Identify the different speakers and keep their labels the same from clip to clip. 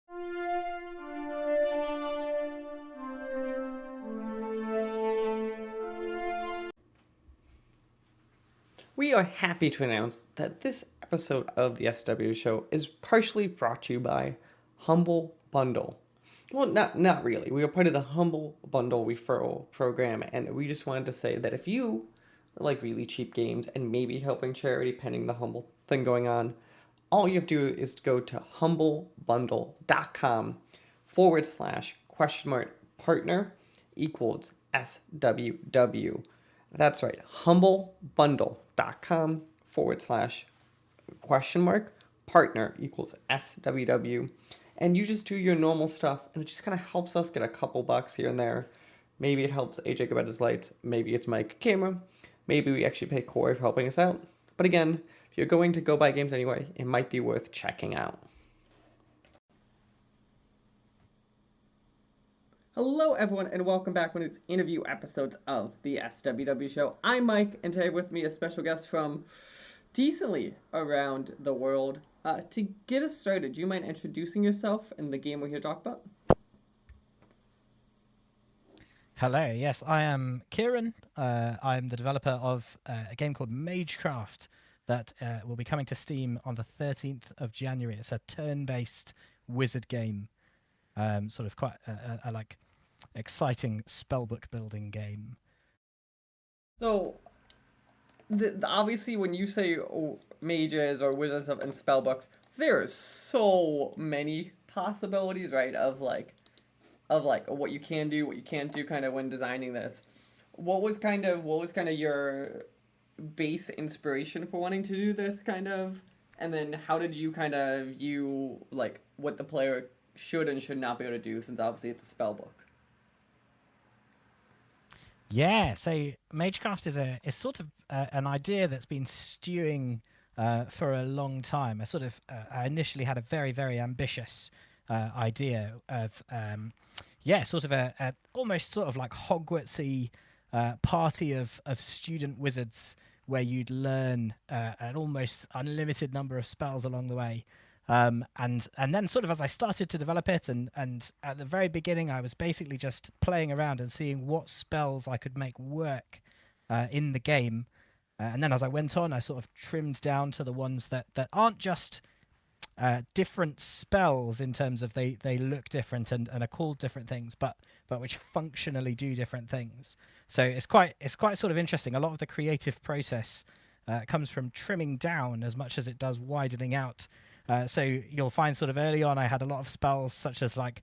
Speaker 1: We are happy to announce that this episode of the SWW show is partially brought to you by Humble Bundle. Well, not really. We are part of the Humble Bundle referral program, and we just wanted to say that if you like really cheap games and maybe helping charity pending the Humble thing going on, all you have to do is go to humblebundle.com/partner equals SWW. That's right, humblebundle.com/partner equals SWW. And you just do your normal stuff, and it just kind of helps us get a couple bucks here and there. Maybe it helps AJ get his lights, maybe it's Mike camera, maybe we actually pay Corey for helping us out. But again, if you're going to go buy games anyway, it might be worth checking out. Hello everyone, and welcome back to these interview episodes of the SWW show. I'm Mike, and today with me a special guest from decently around the world. To get us started, do you mind introducing yourself and the game we're here to talk about?
Speaker 2: Hello, yes, I am Kieran. I'm the developer of a game called MageCraft that will be coming to Steam on the 13th of January. It's a turn-based wizard game, sort of quite a like exciting spellbook building game.
Speaker 1: So, obviously, when you say mages or wizards and spellbooks, there's so many possibilities, right? Of what you can do, what you can't do, kind of when designing this. What was kind of your base inspiration for wanting to do this kind of, and then how did you kind of view like what the player should and should not be able to do, since obviously it's a spellbook?
Speaker 2: Yeah, so MageCraft is sort of an idea that's been stewing for a long time. I initially had a very, very ambitious idea of sort of a almost sort of like Hogwartsy party of student wizards where you'd learn an almost unlimited number of spells along the way. And then sort of as I started to develop it, and at the very beginning I was basically just playing around and seeing what spells I could make work in the game. And then as I went on, I sort of trimmed down to the ones that aren't just different spells in terms of they look different and are called different things, but which functionally do different things. So it's quite sort of interesting. A lot of the creative process comes from trimming down as much as it does widening out. So you'll find sort of early on I had a lot of spells such as like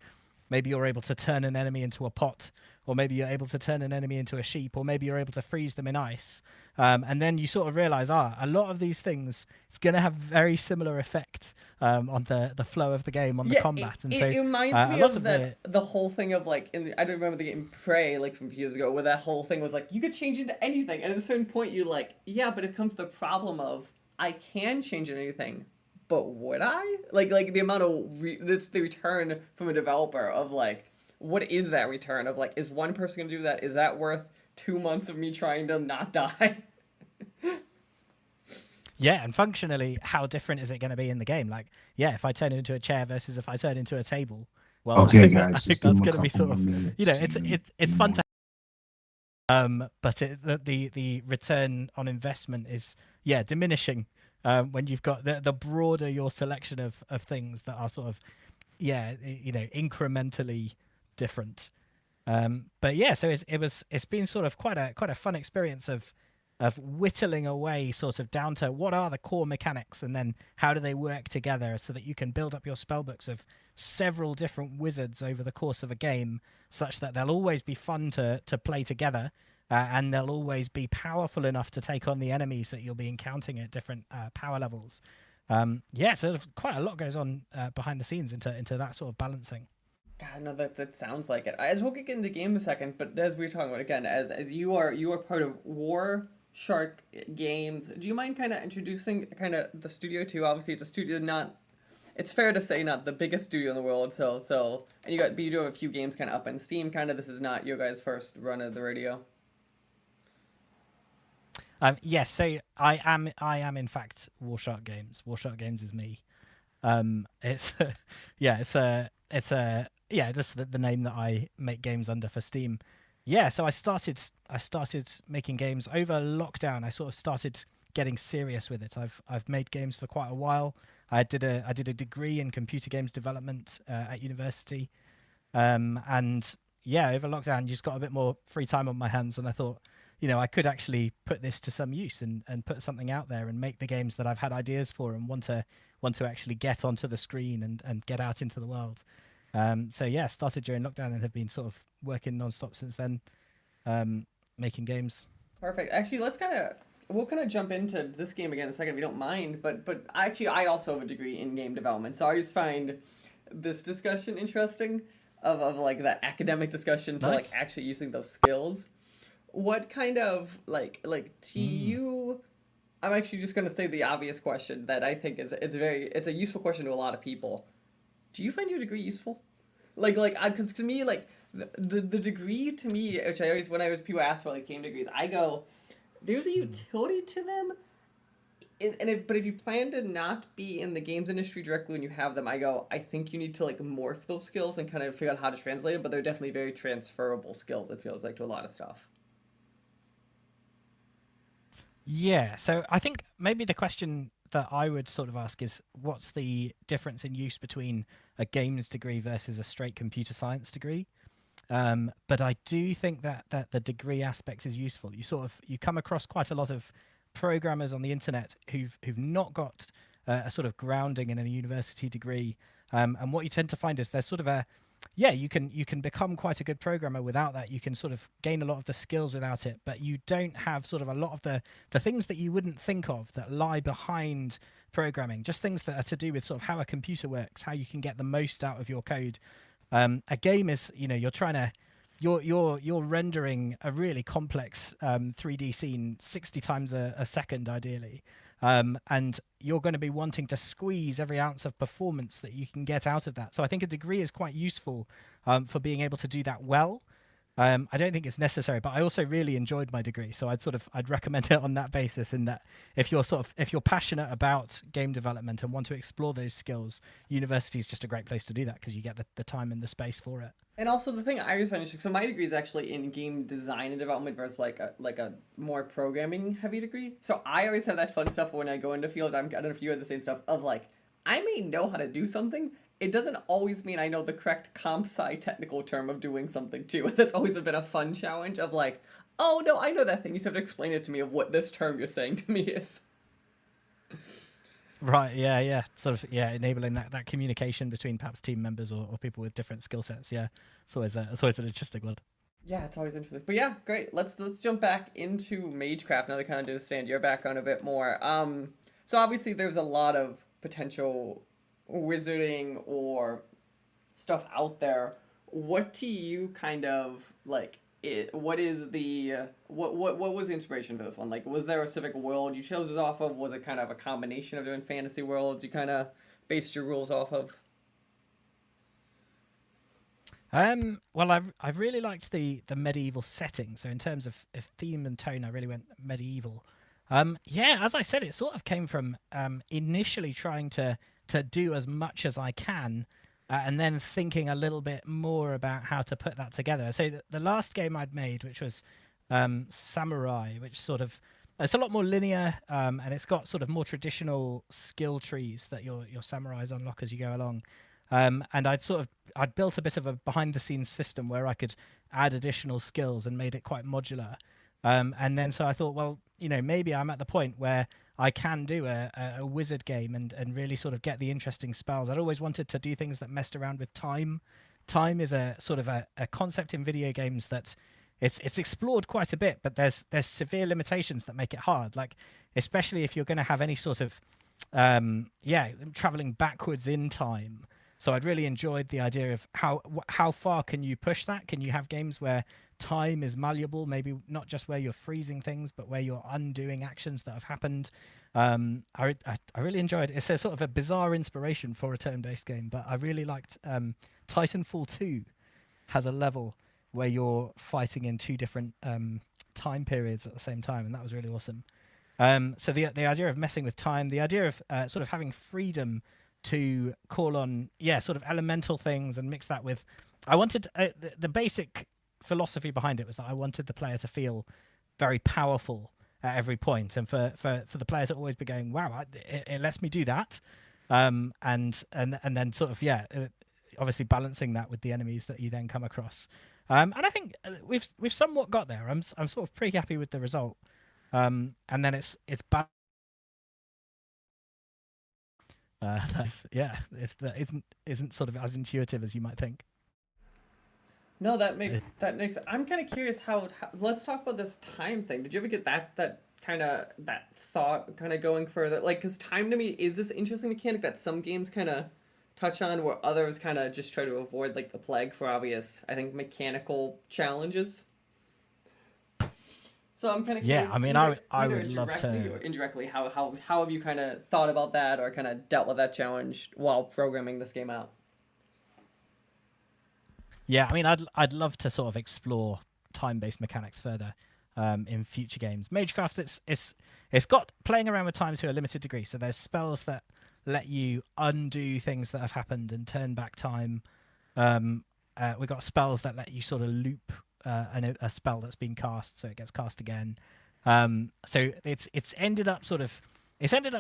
Speaker 2: maybe you're able to turn an enemy into a pot, or maybe you're able to turn an enemy into a sheep, or maybe you're able to freeze them in ice. And then you sort of realize, a lot of these things, it's going to have very similar effect on the flow of the game, on the combat. And so
Speaker 1: it reminds me of the whole thing of like, I don't remember the game Prey, like from a few years ago, where that whole thing was like, you could change into anything. And at a certain point you're like, yeah, but it comes to the problem of, I can change into anything. But would I? Like the amount of that's the return from a developer of like, what is that return of like, is one person gonna do that? Is that worth 2 months of me trying to not die?
Speaker 2: Yeah, and functionally, how different is it going to be in the game? Like, yeah, if I turn it into a chair versus if I turn it into a table, well,
Speaker 3: okay,
Speaker 2: I
Speaker 3: guys,
Speaker 2: think that's going to be sort of, it's fun to. But the return on investment is diminishing. When you've got the broader your selection of things that are sort of incrementally different. But yeah, so it's been sort of quite a fun experience of whittling away sort of down to what are the core mechanics, and then how do they work together so that you can build up your spellbooks of several different wizards over the course of a game, such that they'll always be fun to play together. And they'll always be powerful enough to take on the enemies that you'll be encountering at different power levels. So quite a lot goes on behind the scenes into that sort of balancing.
Speaker 1: God, no, that sounds like it. As we'll get into the game in a second, but as we were talking about again, as you are part of War Shark Games, do you mind kind of introducing kind of the studio too? Obviously, it's a studio it's fair to say not the biggest studio in the world. So and you do have a few games kind of up on Steam. Kind of, this is not your guys' first run of the radio.
Speaker 2: Yes, so I am in fact Warshark Games. Warshark Games is me. It's it's a yeah, just the name that I make games under for Steam. Yeah, so I started making games over lockdown. I sort of started getting serious with it. I've made games for quite a while. I did a degree in computer games development at university, and yeah, over lockdown, you just got a bit more free time on my hands, and I thought, I could actually put this to some use and put something out there and make the games that I've had ideas for and want to actually get onto the screen and get out into the world. So yeah, started during lockdown and have been sort of working non-stop since then, making games.
Speaker 1: Perfect. Actually, we'll kind of jump into this game again in a second if you don't mind. But actually, I also have a degree in game development, so I just find this discussion interesting of like that academic discussion to like
Speaker 2: Nice.
Speaker 1: actually using those skills. What kind of like to
Speaker 2: Mm.
Speaker 1: you? I'm actually just gonna say the obvious question that I think is it's a useful question to a lot of people. Do you find your degree useful? Because to me, like the degree to me, which I always when I was people ask for like game degrees, I go, there's a utility to them. But if you plan to not be in the games industry directly when you have them, I go, I think you need to like morph those skills and kind of figure out how to translate them. But they're definitely very transferable skills. It feels like to a lot of stuff.
Speaker 2: Yeah, so I think maybe the question that I would sort of ask is what's the difference in use between a games degree versus a straight computer science degree? But I do think that the degree aspect is useful. You come across quite a lot of programmers on the internet who've not got a sort of grounding in a university degree, and what you tend to find is there's sort of a yeah, you can become quite a good programmer without that. You can sort of gain a lot of the skills without it, but you don't have sort of a lot of the things that you wouldn't think of that lie behind programming. Just things that are to do with sort of how a computer works, how you can get the most out of your code. A game is, you're trying to you're rendering a really complex 3D scene 60 times a second, ideally, and you're going to be wanting to squeeze every ounce of performance that you can get out of that. So I think a degree is quite useful for being able to do that well. I don't think it's necessary, but I also really enjoyed my degree, so I'd recommend it on that basis. In that, if you're passionate about game development and want to explore those skills, university is just a great place to do that because you get the time and the space for it.
Speaker 1: And also the thing I was finding, so my degree is actually in game design and development versus like a more programming heavy degree. So I always have that fun stuff when I go into fields. I don't know if you had the same stuff of like I may know how to do something. It doesn't always mean I know the correct comp sci technical term of doing something too. That's always been a fun challenge of like, oh no, I know that thing. You just have to explain it to me of what this term you're saying to me is.
Speaker 2: Right, yeah, yeah. Sort of, yeah, enabling that communication between perhaps team members or people with different skill sets. Yeah, it's always an interesting one.
Speaker 1: Yeah, it's always interesting. But yeah, great. Let's jump back into MageCraft now to kind of understand your background a bit more. So obviously there's a lot of potential wizarding or stuff out there. What do you kind of like? What is the what was the inspiration for this one? Like, was there a specific world you chose this off of? Was it kind of a combination of different fantasy worlds you kind of based your rules off of?
Speaker 2: Well, I've really liked the medieval setting. So in terms of theme and tone, I really went medieval. Yeah, as I said, it sort of came from initially trying to do as much as I can, and then thinking a little bit more about how to put that together. So the last game I'd made, which was Samurai, which sort of it's a lot more linear, and it's got sort of more traditional skill trees that your samurais unlock as you go along. And I'd built a bit of a behind the scenes system where I could add additional skills and made it quite modular. And then so I thought, well, maybe I'm at the point where I can do a wizard game and really sort of get the interesting spells. I'd always wanted to do things that messed around with time. Time is a sort of a concept in video games that it's explored quite a bit, but there's severe limitations that make it hard. Like especially if you're going to have any sort of traveling backwards in time. So I'd really enjoyed the idea of how far can you push that? Can you have games where time is malleable? Maybe not just where you're freezing things, but where you're undoing actions that have happened. I really enjoyed it. It's a sort of a bizarre inspiration for a turn-based game, but I really liked Titanfall 2 has a level where you're fighting in two different time periods at the same time, and that was really awesome. So the idea of messing with time, the idea of sort of having freedom to call on sort of elemental things and mix that with. I wanted the basic philosophy behind it was that I wanted the player to feel very powerful at every point, and for the player to always be going, wow, it lets me do that, and then sort of obviously balancing that with the enemies that you then come across. And I think we've somewhat got there. I'm sort of pretty happy with the result. And then it's isn't sort of as intuitive as you might think.
Speaker 1: No, that makes I'm kind of curious how. Let's talk about this time thing. Did you ever get that kind of that thought kind of going further? Like, because time to me is this interesting mechanic that some games kind of touch on, where others kind of just try to avoid, like the plague, for obvious, I think, mechanical challenges. So I'm kind of curious.
Speaker 2: Yeah, I mean, I would love to.
Speaker 1: Or indirectly, how have you kind of thought about that or kind of dealt with that challenge while programming this game out?
Speaker 2: Yeah, I mean, I'd love to sort of explore time-based mechanics further in future games. MageCraft, it's got playing around with time to a limited degree. So there's spells that let you undo things that have happened and turn back time. We've got spells that let you sort of loop a spell that's been cast, so it gets cast again. So it's ended up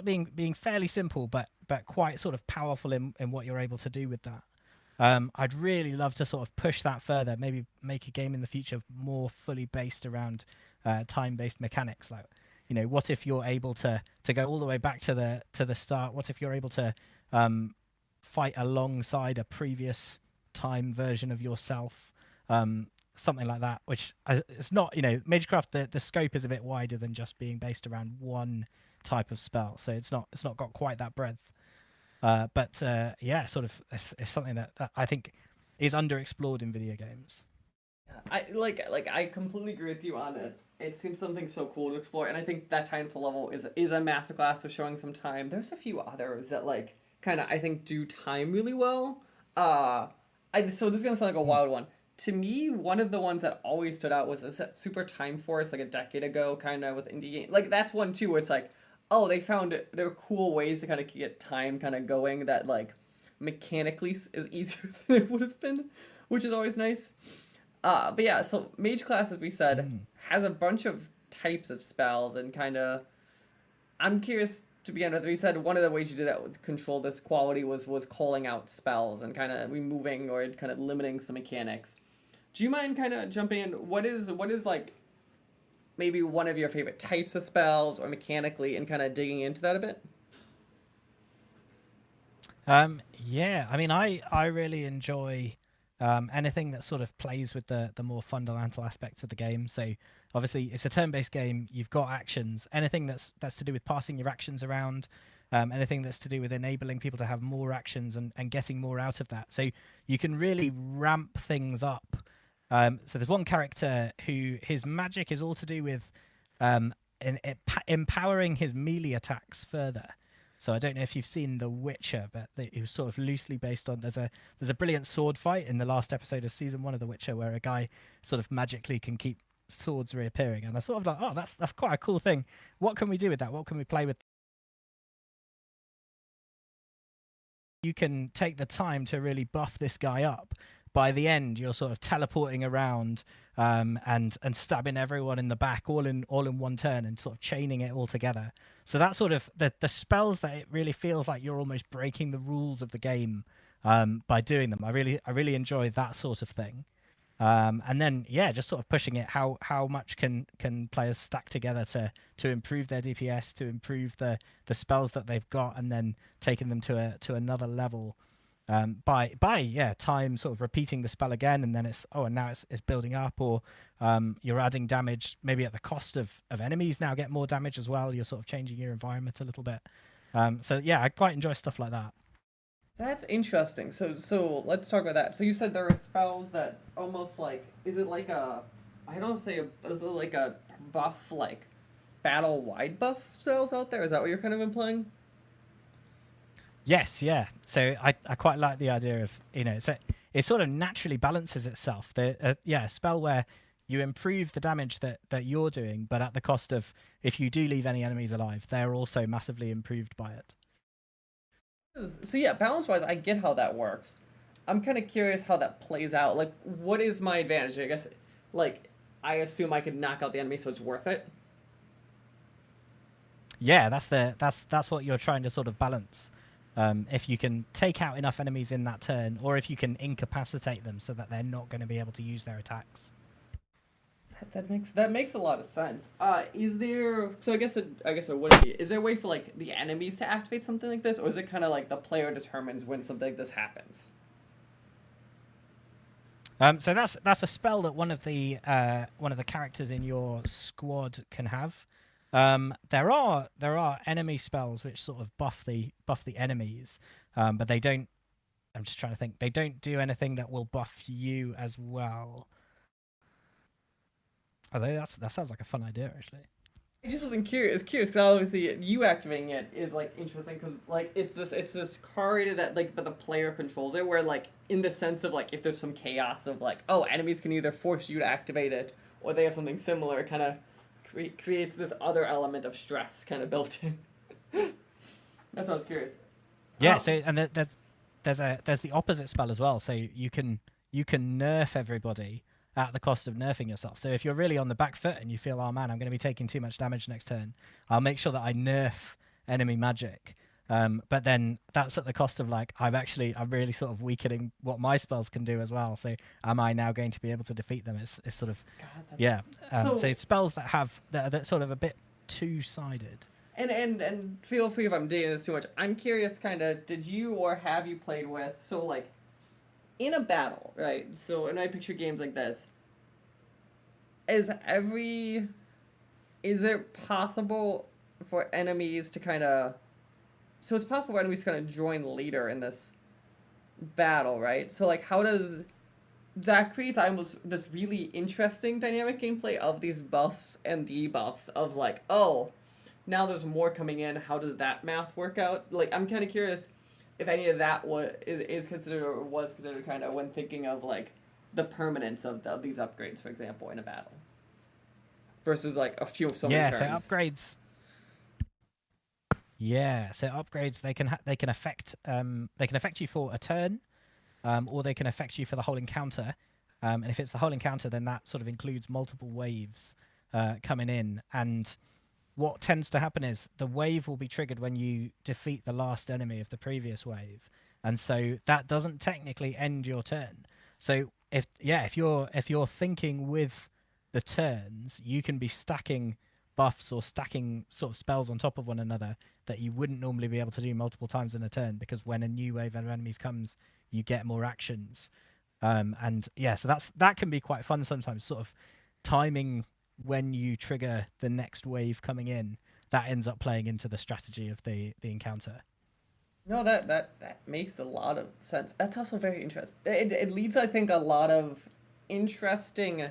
Speaker 2: being fairly simple, but quite sort of powerful in what you're able to do with that. I'd really love to sort of push that further, maybe make a game in the future more fully based around time-based mechanics. Like, what if you're able to go all the way back to the start? What if you're able to fight alongside a previous time version of yourself? Something like that, which it's not, MageCraft, the scope is a bit wider than just being based around one type of spell, so it's not got quite that breadth. But sort of it's something that I think is underexplored in video games.
Speaker 1: I completely agree with you on it. It seems something so cool to explore, and I think that Timeful level is a masterclass of showing some time. There's a few others that like kind of I think do time really well. So this is gonna sound like a wild one. To me, one of the ones that always stood out was that Super Time Force, like a decade ago, kind of with indie game. Like that's one too, where it's like, oh, they found there are cool ways to kind of get time kind of going that like mechanically is easier than it would have been, which is always nice. But yeah, so Mage Class, as we said, has a bunch of types of spells and kind of. I'm curious to begin with. We said one of the ways you did that to control this quality was calling out spells and kind of removing or kind of limiting some mechanics. Do you mind kind of jumping in? What is like maybe one of your favorite types of spells or mechanically, and kind of digging into that a bit?
Speaker 2: Yeah, I mean, I really enjoy anything that sort of plays with the more fundamental aspects of the game. So obviously it's a turn-based game. You've got actions. Anything that's to do with passing your actions around, anything that's to do with enabling people to have more actions and getting more out of that. So you can really ramp things up. So there's one character who his magic is all to do with empowering his melee attacks further. So I don't know if you've seen The Witcher, but it was sort of loosely based on. There's a brilliant sword fight in the last episode of season 1 of The Witcher where a guy sort of magically can keep swords reappearing, and I sort of like, oh, that's quite a cool thing. What can we do with that? What can we play with? You can take the time to really buff this guy up. By the end, you're sort of teleporting around and stabbing everyone in the back all in one turn and sort of chaining it all together. So that's sort of the spells that it really feels like you're almost breaking the rules of the game by doing them. I really enjoy that sort of thing. And then just sort of pushing it. How much can players stack together to improve their DPS, to improve the spells that they've got, and then taking them to another level. By time sort of repeating the spell again, and then now it's building up, or you're adding damage maybe at the cost of enemies now get more damage as well. You're sort of changing your environment a little bit. So I quite enjoy stuff like that.
Speaker 1: That's interesting. So let's talk about that. So you said there are spells that almost like, is it like is it like a buff, like battle wide buff spells out there? Is that what you're kind of implying?
Speaker 2: Yes, yeah. So I quite like the idea of, it sort of naturally balances itself. A spell where you improve the damage that you're doing, but at the cost of, if you do leave any enemies alive, they're also massively improved by it.
Speaker 1: So yeah, balance wise, I get how that works. I'm kind of curious how that plays out. Like, what is my advantage? I guess, like, I assume I could knock out the enemy, so it's worth it.
Speaker 2: Yeah, that's what you're trying to sort of balance. If you can take out enough enemies in that turn, or if you can incapacitate them so that they're not going to be able to use their attacks.
Speaker 1: That makes a lot of sense. Is there? So I guess it would be. Is there a way for like the enemies to activate something like this, or is it kind of like the player determines when something like this happens?
Speaker 2: So that's a spell that one of the characters in your squad can have. There are enemy spells which sort of buff the enemies, but they don't. I'm just trying to think. They don't do anything that will buff you as well. Although that sounds like a fun idea, actually.
Speaker 1: I just wasn't curious because obviously you activating it is like interesting because like it's this card that like but the player controls it where like in the sense of like if there's some chaos of like oh enemies can either force you to activate it or they have something similar it kind of creates this other element of stress kind of built in. That's what I was curious.
Speaker 2: Yeah.
Speaker 1: Oh,
Speaker 2: So and there's the opposite spell as well. So you can nerf everybody at the cost of nerfing yourself. So if you're really on the back foot and you feel, oh man, I'm going to be taking too much damage next turn, I'll make sure that I nerf enemy magic. But then that's at the cost of like I'm really sort of weakening what my spells can do as well. So am I now going to be able to defeat them? It's sort of
Speaker 1: God,
Speaker 2: yeah. So
Speaker 1: so
Speaker 2: spells that are sort of a bit two-sided.
Speaker 1: and feel free if I'm dating this too much. I'm curious, kind of, did you or have you played with so like in a battle, right? So, and I picture games like this. Is every is it possible for enemies to kind of so it's possible for enemies to kind of join later in this battle, right? So like how does that creates almost this really interesting dynamic gameplay of these buffs and debuffs of like, oh, now there's more coming in. How does that math work out? Like, I'm kind of curious if any of that is considered or was considered kind of when thinking of like the permanence of these upgrades, for example, in a battle versus like a few of so many
Speaker 2: Yeah. So
Speaker 1: turns.
Speaker 2: upgrades. Yeah. So upgrades they can affect you for a turn, or they can affect you for the whole encounter. And if it's the whole encounter, then that sort of includes multiple waves coming in. And what tends to happen is the wave will be triggered when you defeat the last enemy of the previous wave, and so that doesn't technically end your turn. So if you're thinking with the turns, you can be stacking buffs or stacking sort of spells on top of one another that you wouldn't normally be able to do multiple times in a turn because when a new wave of enemies comes, you get more actions. And yeah, so that can be quite fun sometimes, sort of timing when you trigger the next wave coming in. That ends up playing into the strategy of the encounter.
Speaker 1: No, that makes a lot of sense. That's also very interesting. It leads, I think, a lot of interesting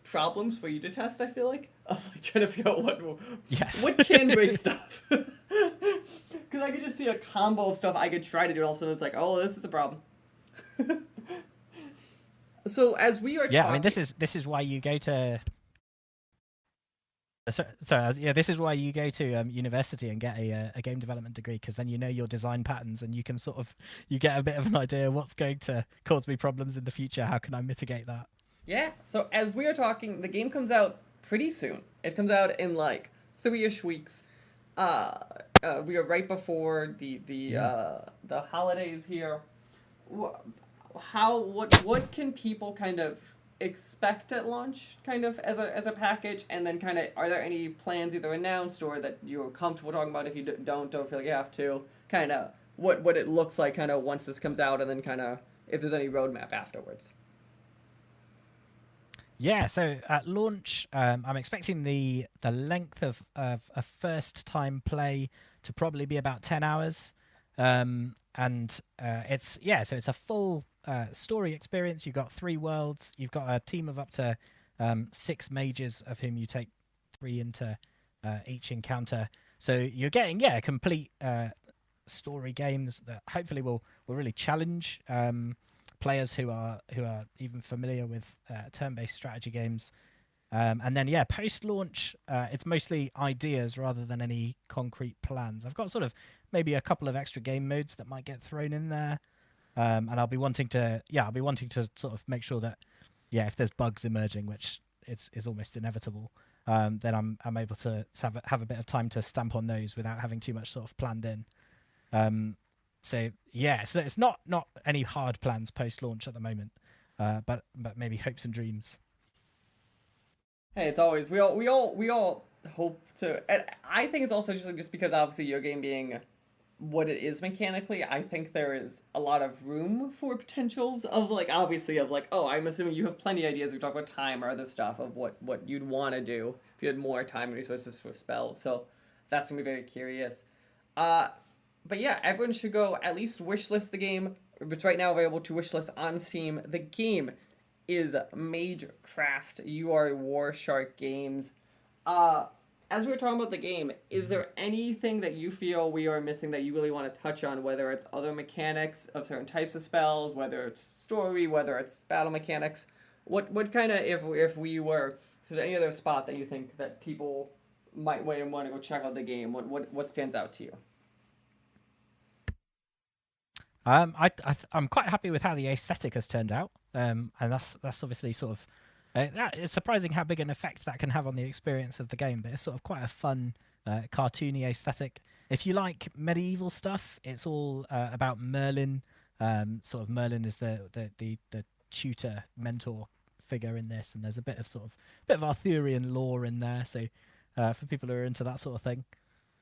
Speaker 1: problems for you to test. I feel like of like trying to figure out
Speaker 2: Yes.
Speaker 1: what can break stuff. Because I could just see a combo of stuff I could try to do, and also it's like, oh, this is a problem. So as we are
Speaker 2: Yeah, I mean
Speaker 1: talking,
Speaker 2: this is why you go to yeah, this is why you go to university and get a game development degree because then you know your design patterns and you can sort of you get a bit of an idea what's going to cause me problems in the future. How can I mitigate that?
Speaker 1: yeah. So as we are talking, the game comes out pretty soon. It comes out in like 3-ish weeks. Uh, we are right before
Speaker 2: Mm.
Speaker 1: the holidays here. What can people kind of expect at launch, kind of as a package, and then kind of are there any plans either announced or that you're comfortable talking about if you don't feel like you have to, kind of what it looks like kind of once this comes out, and then kind of if there's any roadmap afterwards.
Speaker 2: Yeah, so at launch, I'm expecting the length of a first time play to probably be about 10 hours, and so it's a full story experience. You've got 3 worlds. You've got a team of up to 6 mages, of whom you take 3 into each encounter. So you're getting a complete story games that hopefully will really challenge players who are even familiar with turn-based strategy games. And then yeah, post launch, it's mostly ideas rather than any concrete plans. I've got sort of maybe a couple of extra game modes that might get thrown in there, and I'll be wanting to sort of make sure that yeah, if there's bugs emerging, which is almost inevitable, then I'm able to have a bit of time to stamp on those without having too much sort of planned in. Um, so yeah, so it's not any hard plans post launch at the moment, but maybe hopes and dreams.
Speaker 1: Hey, it's always we all hope to. And I think it's also just because obviously your game being what it is mechanically, I think there is a lot of room for potentials of like obviously of like, oh, I'm assuming you have plenty of ideas. We talk about time or other stuff of what you'd want to do if you had more time and resources for spells. So that's gonna be very curious. Uh, but yeah, everyone should go at least wishlist the game. It's right now available to wishlist on Steam. The game is MageCraft. You are War Shark Games. Uh, as we were talking about the game, is there anything that you feel we are missing that you really want to touch on? Whether it's other mechanics of certain types of spells, whether it's story, whether it's battle mechanics. What kind of if we were if there's any other spot that you think that people might wait and want to go check out the game? What stands out to you?
Speaker 2: I'm quite happy with how the aesthetic has turned out, and that's obviously sort of it's surprising how big an effect that can have on the experience of the game. But it's sort of quite a fun, cartoony aesthetic. If you like medieval stuff, it's all about Merlin. Sort of Merlin is the tutor mentor figure in this, and there's a bit of Arthurian lore in there. So for people who are into that sort of thing,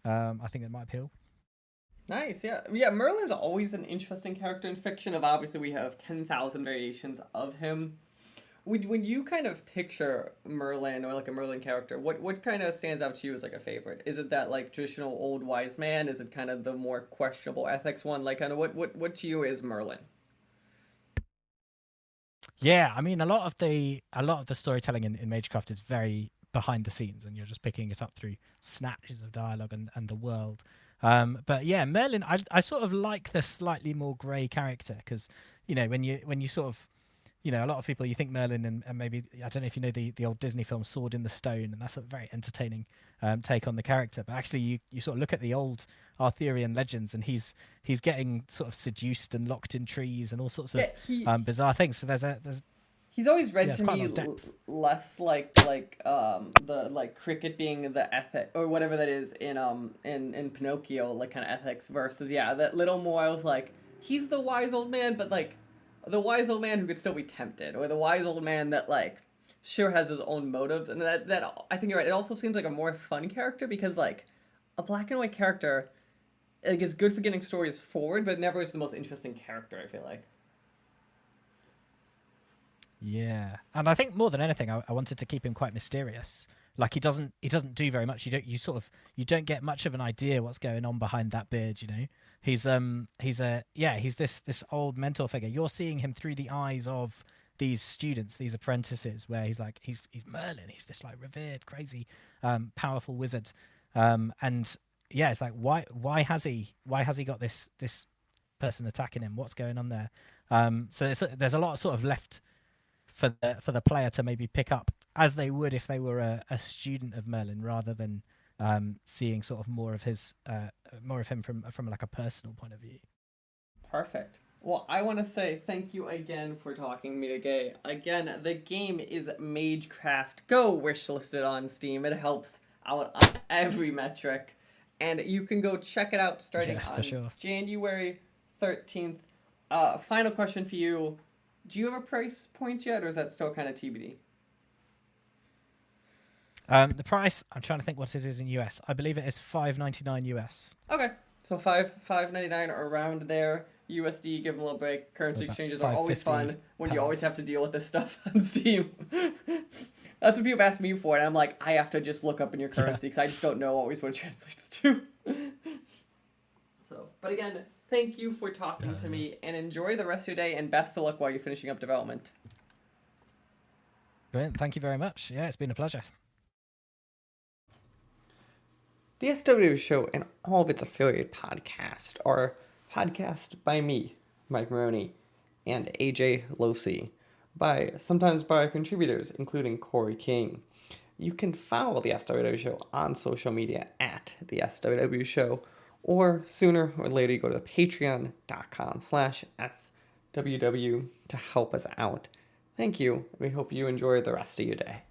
Speaker 2: I think it might appeal.
Speaker 1: Nice, yeah. Yeah, Merlin's always an interesting character in fiction of obviously we have 10,000 variations of him. When you kind of picture Merlin or like a Merlin character, what kind of stands out to you as like a favorite? Is it that like traditional old wise man? Is it kind of the more questionable ethics one? Like kind of what to you is Merlin?
Speaker 2: Yeah, I mean, a lot of the storytelling in Magecraft is very behind the scenes, and you're just picking it up through snatches of dialogue and the world. But yeah, Merlin, I sort of like the slightly more grey character because when you sort of a lot of people you think Merlin and maybe I don't know if you know the old Disney film Sword in the Stone, and that's a very entertaining take on the character. But actually, you sort of look at the old Arthurian legends, and he's getting sort of seduced and locked in trees and all sorts of
Speaker 1: Yeah,
Speaker 2: bizarre things. So there's
Speaker 1: he's always read
Speaker 2: yeah, it's
Speaker 1: to
Speaker 2: quite a
Speaker 1: me
Speaker 2: lot of depth.
Speaker 1: less like the like cricket being the ethic or whatever that is in Pinocchio like kind of ethics versus yeah that little more of like he's the wise old man but like the wise old man who could still be tempted or the wise old man that like sure has his own motives and that I think you're right. It also seems like a more fun character because like a black and white character like is good for getting stories forward but never is the most interesting character I feel like.
Speaker 2: Yeah, and I think more than anything, I wanted to keep him quite mysterious. Like he doesn't do very much. You don't get much of an idea what's going on behind that beard. He's this old mentor figure. You're seeing him through the eyes of these students, these apprentices, where he's Merlin. He's this like revered, crazy, powerful wizard. And yeah, it's like why has he got this person attacking him? What's going on there? So there's a lot of sort of left for the player to maybe pick up as they would if they were a student of Merlin, rather than seeing sort of more of him from like a personal point of view.
Speaker 1: Perfect. Well, I want to say thank you again for talking to me today. Again, the game is MageCraft. Go wishlist it on Steam. It helps out on every metric. And you can go check it out starting
Speaker 2: Yeah, for
Speaker 1: on
Speaker 2: sure.
Speaker 1: January 13th. Final question for you. Do you have a price point yet, or is that still kind of TBD?
Speaker 2: The price, I'm trying to think what it is in US. I believe it is 5.99 US.
Speaker 1: Okay, so five 99 around there. USD, give them a little break. Currency
Speaker 2: About
Speaker 1: exchanges are always
Speaker 2: 5.50
Speaker 1: fun when you always
Speaker 2: pounds.
Speaker 1: have to deal with this stuff on Steam. That's what people ask me for, and I'm like, I have to just look up in your
Speaker 2: Yeah.
Speaker 1: currency because I just don't know always what it translates to. So, but again, thank you for talking to
Speaker 2: Uh,
Speaker 1: me, and enjoy the rest of your day, and best of luck while you're finishing up development.
Speaker 2: Brilliant. Thank you very much. Yeah, it's been a pleasure.
Speaker 1: The SWW show and all of its affiliate podcasts are podcast by me, Mike Maroney, and AJ Losi, sometimes by our contributors, including Corey King. you can follow the SWW Show on social media at the SWW Show, or sooner or later you go to patreon.com/SWW to help us out. Thank you. We hope you enjoy the rest of your day.